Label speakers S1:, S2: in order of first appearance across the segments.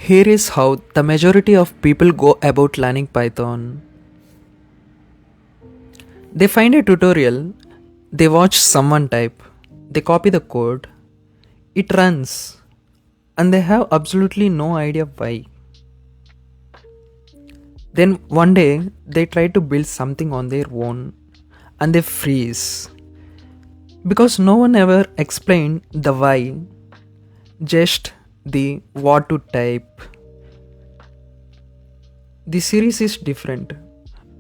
S1: Here is how the majority of people go about learning Python. They find a tutorial, they watch someone type, they copy the code, it runs, and they have absolutely no idea why. Then one day they try to build something on their own and they freeze because no one ever explained the why, just the what to type. The series is different.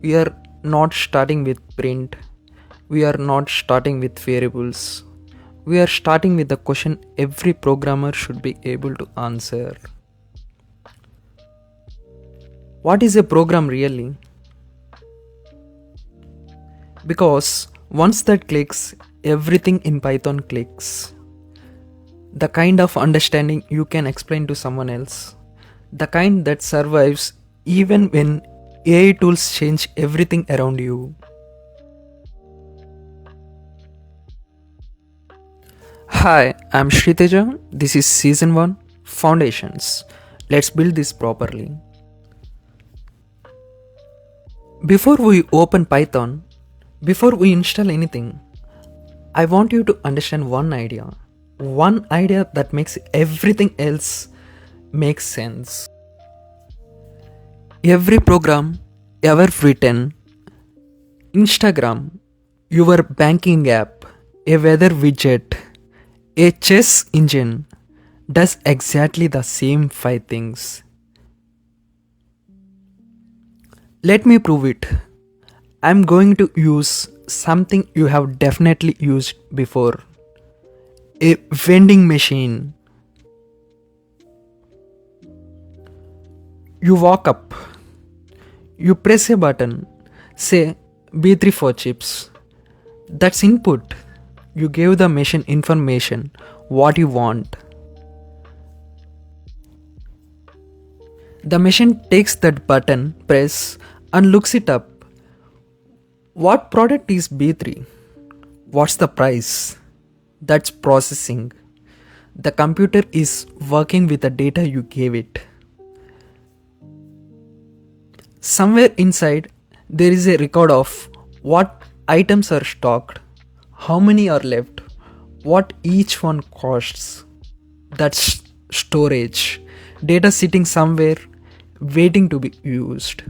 S1: We are not starting with print. We are not starting with variables. We are starting with the question every programmer should be able to answer. What is a program really? Because once that clicks, everything in Python clicks. The kind of understanding you can explain to someone else. The kind that survives even when AI tools change everything around you. Hi, I'm Teja. This is Season 1 Foundations. Let's build this properly. Before we open Python, before we install anything, I want you to understand one idea. One idea that makes everything else make sense. Every program ever written, Instagram, your banking app, a weather widget, a chess engine, does exactly the same 5 things. Let me prove it. I'm going to use something you have definitely used before. A vending machine. You walk up. You press a button. Say B3 for chips. That's input. You give the machine information, what you want. The machine takes that button, press, and looks it up. What product is B3? What's the price? That's processing. The computer is working with the data you gave it. Somewhere inside, there is a record of what items are stocked, how many are left, what each one costs. That's storage. Data sitting somewhere waiting to be used.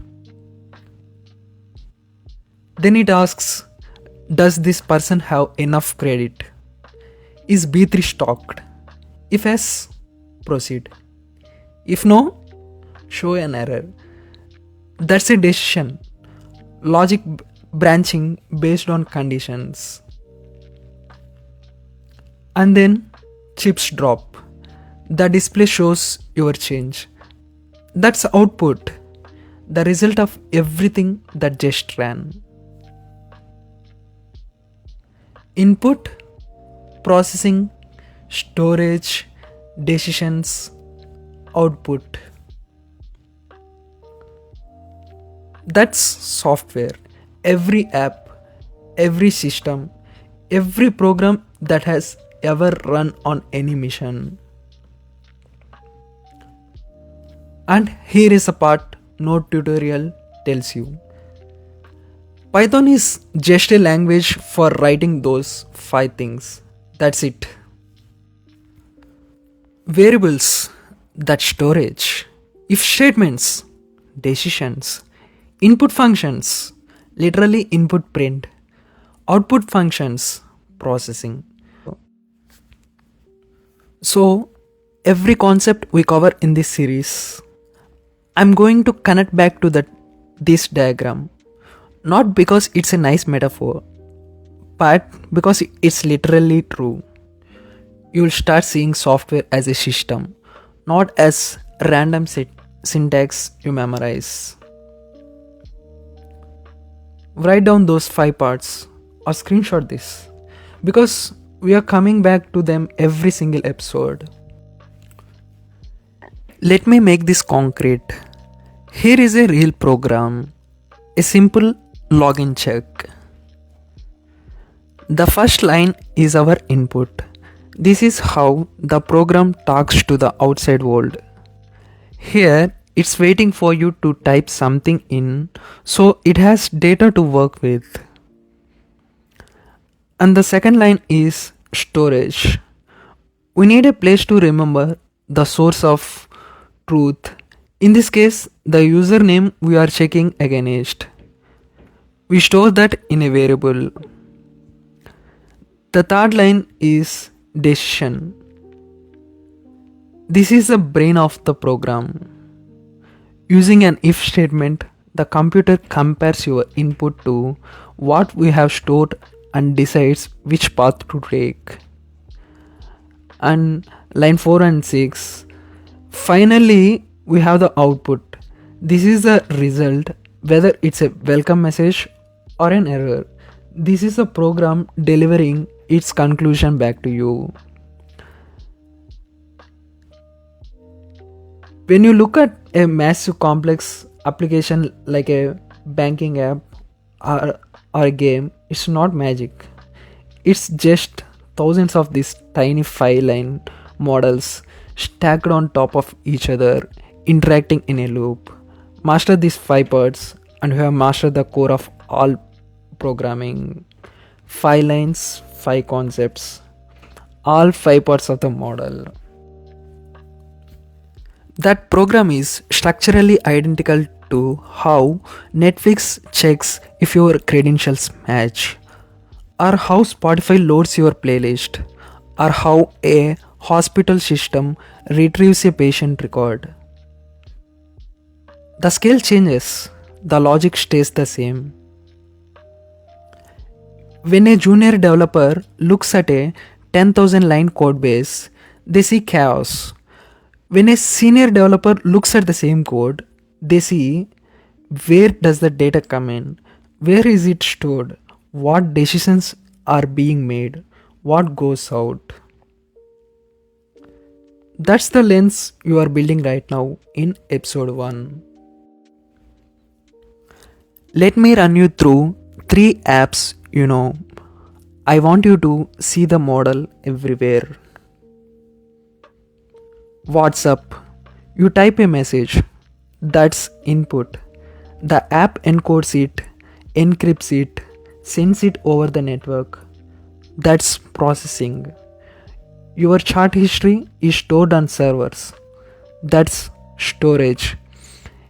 S1: Then it asks, does this person have enough credit? Is B3 stocked? If yes, proceed. If no, show an error. That's a decision. Logic branching based on conditions. And then chips drop. The display shows your change. That's output, the result of everything that just ran. Input, processing, storage, decisions, output. That's software. Every app, every system, every program that has ever run on any mission. And here is a part no tutorial tells you. Python is just a language for writing those 5 things. That's it. Variables, that's storage. If statements, decisions. Input functions, literally input print. Output functions, processing. So, every concept we cover in this series, I'm going to connect back to this diagram. Not because it's a nice metaphor, but because it's literally true. You'll start seeing software as a system, not as random syntax you memorize. Write down those 5 parts or screenshot this because we are coming back to them every single episode. Let me make this concrete. Here is a real program, a simple login check. The first line is our input. This is how the program talks to the outside world. Here, it's waiting for you to type something in, so it has data to work with. And the second line is storage. We need a place to remember the source of truth. In this case, the username we are checking against. We store that in a variable. The third line is decision. This is the brain of the program. Using an if statement, the computer compares your input to what we have stored and decides which path to take. And line 4 and 6. Finally, we have the output. This is the result, whether it's a welcome message or an error. This is a program delivering its conclusion back to you. When you look at a massive complex application like a banking app or a game, it's not magic. It's just thousands of these tiny 5-line models stacked on top of each other, interacting in a loop. Master these 5 parts and you have mastered the core of all programming. 5 lines, 5 concepts, all 5 parts of the model. That program is structurally identical to how Netflix checks if your credentials match, or how Spotify loads your playlist, or how a hospital system retrieves a patient record. The scale changes, the logic stays the same. When a junior developer looks at a 10,000 line code base, they see chaos. When a senior developer looks at the same code, they see where does the data come in, where is it stored, what decisions are being made, what goes out. That's the lens you are building right now in episode 1. Let me run you through 3 apps you know. I want you to see the model everywhere. WhatsApp. You type a message. That's input. The app encodes it, encrypts it, sends it over the network. That's processing. Your chat history is stored on servers. That's storage.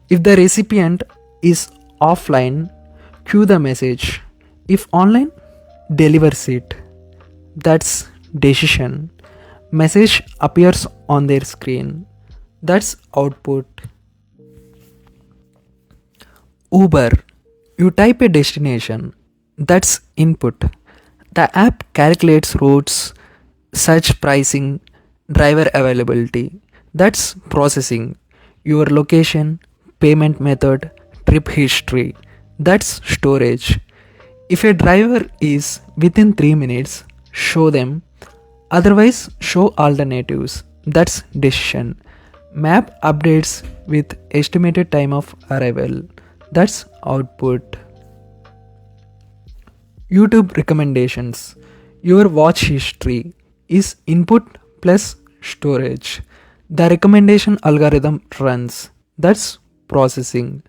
S1: If the recipient is offline, queue the message. If online, delivers it. That's decision. Message appears on their screen. That's output. Uber. You type a destination. That's input. The app calculates routes, search pricing, driver availability. That's processing. Your location, payment method, trip history. That's storage. If a driver is within 3 minutes, show them. Otherwise, show alternatives. That's decision. Map updates with estimated time of arrival. That's output. YouTube recommendations. Your watch history is input plus storage. The recommendation algorithm runs. That's processing.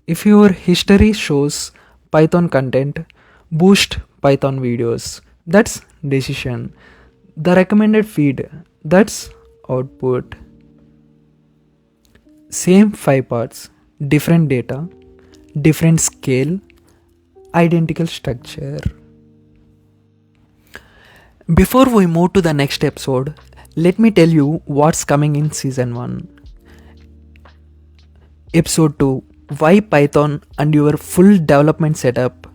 S1: If your history shows Python content, boost Python videos. That's decision. The recommended feed. That's output. Same 5 parts, different data, different scale, identical structure. Before we move to the next episode, let me tell you what's coming in season 1. Episode 2, why Python and your full development setup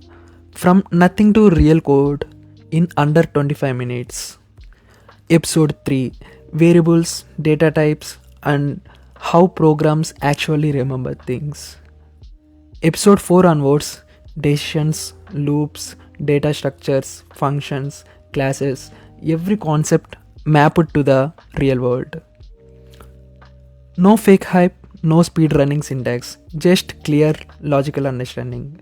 S1: from nothing to real code in under 25 minutes. Episode 3, variables, data types, and how programs actually remember things. Episode 4 onwards, decisions, loops, data structures, functions, classes, every concept mapped to the real world. No fake hype, no speed running syntax, just clear logical understanding.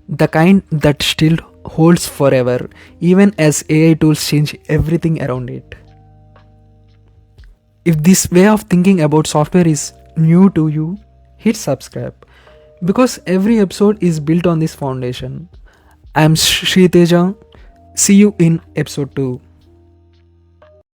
S1: The kind that still holds forever, even as AI tools change everything around it. If this way of thinking about software is new to you, hit subscribe because every episode is built on this foundation. I'm Teja. See you in episode 2.